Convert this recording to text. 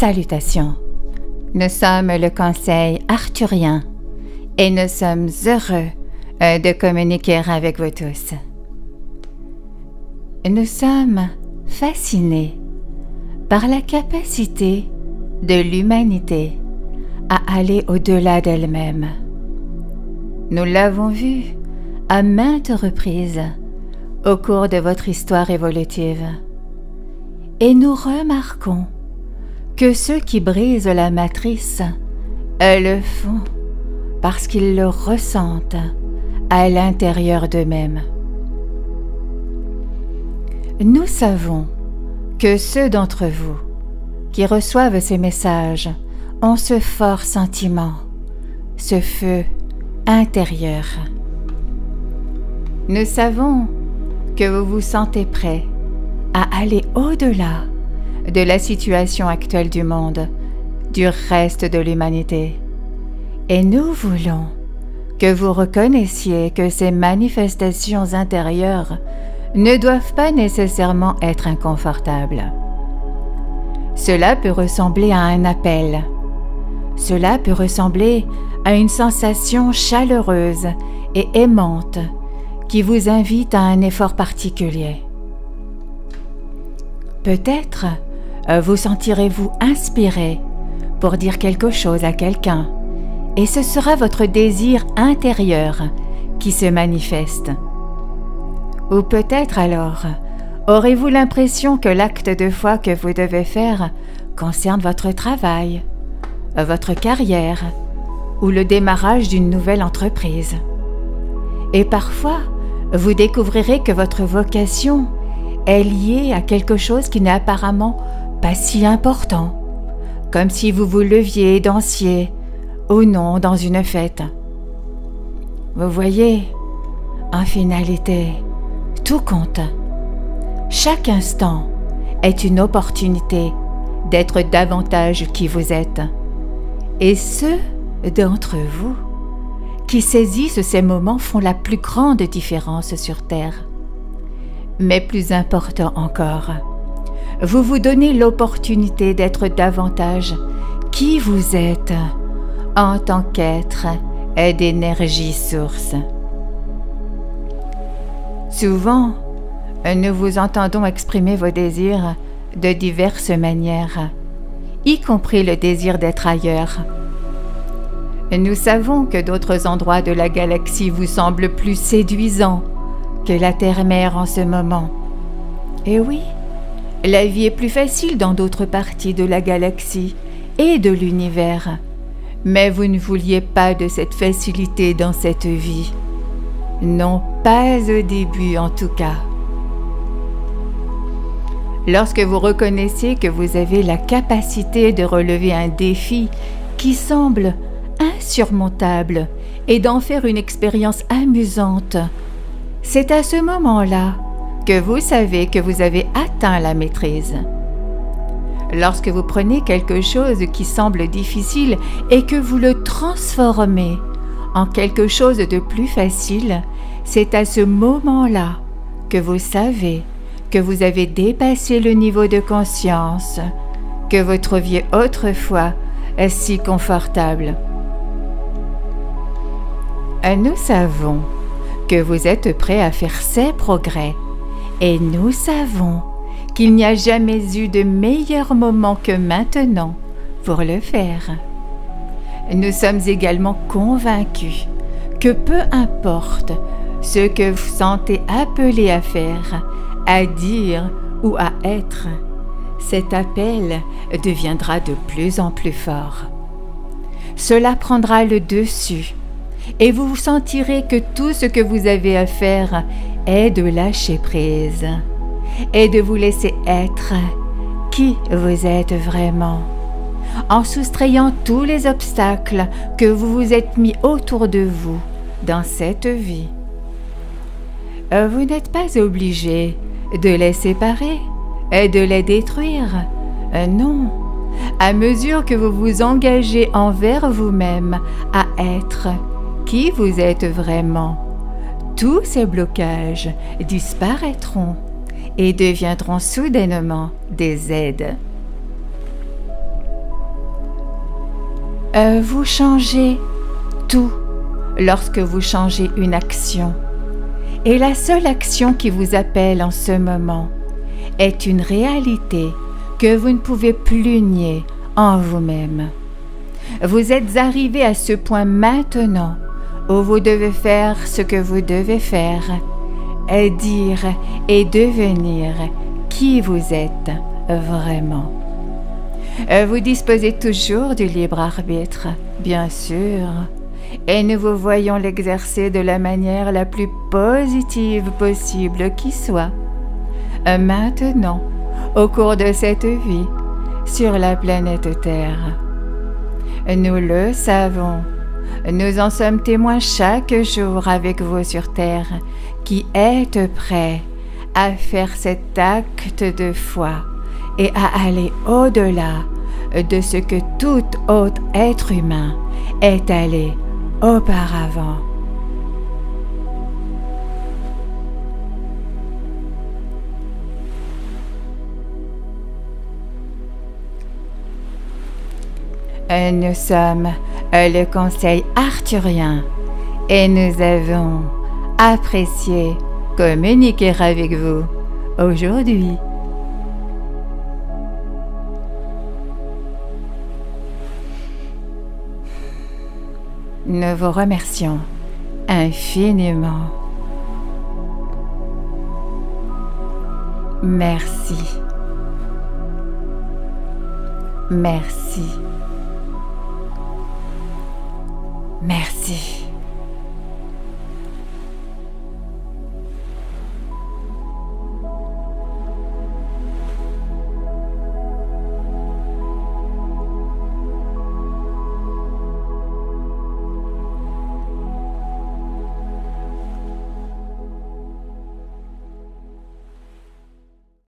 Salutations. Nous sommes le Conseil arthurien et nous sommes heureux de communiquer avec vous tous. Nous sommes fascinés par la capacité de l'humanité à aller au-delà d'elle-même. Nous l'avons vu à maintes reprises au cours de votre histoire évolutive et nous remarquons que ceux qui brisent la matrice le font parce qu'ils le ressentent à l'intérieur d'eux-mêmes. Nous savons que ceux d'entre vous qui reçoivent ces messages ont ce fort sentiment, ce feu intérieur. Nous savons que vous vous sentez prêts à aller au-delà de la situation actuelle du monde, du reste de l'humanité. Et nous voulons que vous reconnaissiez que ces manifestations intérieures ne doivent pas nécessairement être inconfortables. Cela peut ressembler à un appel. Cela peut ressembler à une sensation chaleureuse et aimante qui vous invite à un effort particulier. Peut-être vous sentirez-vous inspiré pour dire quelque chose à quelqu'un, et ce sera votre désir intérieur qui se manifeste. Ou peut-être alors, aurez-vous l'impression que l'acte de foi que vous devez faire concerne votre travail, votre carrière ou le démarrage d'une nouvelle entreprise. Et parfois, vous découvrirez que votre vocation est liée à quelque chose qui n'est apparemment pas si important, comme si vous vous leviez et dansiez, ou non, dans une fête. Vous voyez, en finalité, tout compte. Chaque instant est une opportunité d'être davantage qui vous êtes. Et ceux d'entre vous qui saisissent ces moments font la plus grande différence sur Terre. Mais plus important encore, vous vous donnez l'opportunité d'être davantage qui vous êtes en tant qu'être d'énergie source. Souvent, nous vous entendons exprimer vos désirs de diverses manières, y compris le désir d'être ailleurs. Nous savons que d'autres endroits de la galaxie vous semblent plus séduisants que la Terre-Mère en ce moment. Et oui, la vie est plus facile dans d'autres parties de la galaxie et de l'univers, mais vous ne vouliez pas de cette facilité dans cette vie. Non, pas au début en tout cas. Lorsque vous reconnaissez que vous avez la capacité de relever un défi qui semble insurmontable et d'en faire une expérience amusante, c'est à ce moment-là que vous savez que vous avez atteint la maîtrise. Lorsque vous prenez quelque chose qui semble difficile et que vous le transformez en quelque chose de plus facile, c'est à ce moment-là que vous savez que vous avez dépassé le niveau de conscience que vous trouviez autrefois si confortable. Nous savons que vous êtes prêt à faire ces progrès et nous savons qu'il n'y a jamais eu de meilleur moment que maintenant pour le faire. Nous sommes également convaincus que peu importe ce que vous sentez appelé à faire, à dire ou à être, cet appel deviendra de plus en plus fort. Cela prendra le dessus et vous sentirez que tout ce que vous avez à faire est de lâcher prise et de vous laisser être qui vous êtes vraiment, en soustrayant tous les obstacles que vous vous êtes mis autour de vous dans cette vie. Vous n'êtes pas obligé de les séparer et de les détruire. Non, à mesure que vous vous engagez envers vous-même à être qui vous êtes vraiment, tous ces blocages disparaîtront et deviendront soudainement des aides. Vous changez tout lorsque vous changez une action. Et la seule action qui vous appelle en ce moment est une réalité que vous ne pouvez plus nier en vous-même. Vous êtes arrivé à ce point maintenant où vous devez faire ce que vous devez faire, et dire et devenir qui vous êtes vraiment. Vous disposez toujours du libre arbitre, bien sûr, et nous vous voyons l'exercer de la manière la plus positive possible qui soit. Maintenant, au cours de cette vie, sur la planète Terre. Nous le savons, nous en sommes témoins chaque jour avec vous sur Terre, qui êtes prêts à faire cet acte de foi et à aller au-delà de ce que tout autre être humain est allé auparavant. Nous sommes le Conseil arthurien et nous avons apprécié communiquer avec vous aujourd'hui. Nous vous remercions infiniment. Merci. Merci. Merci.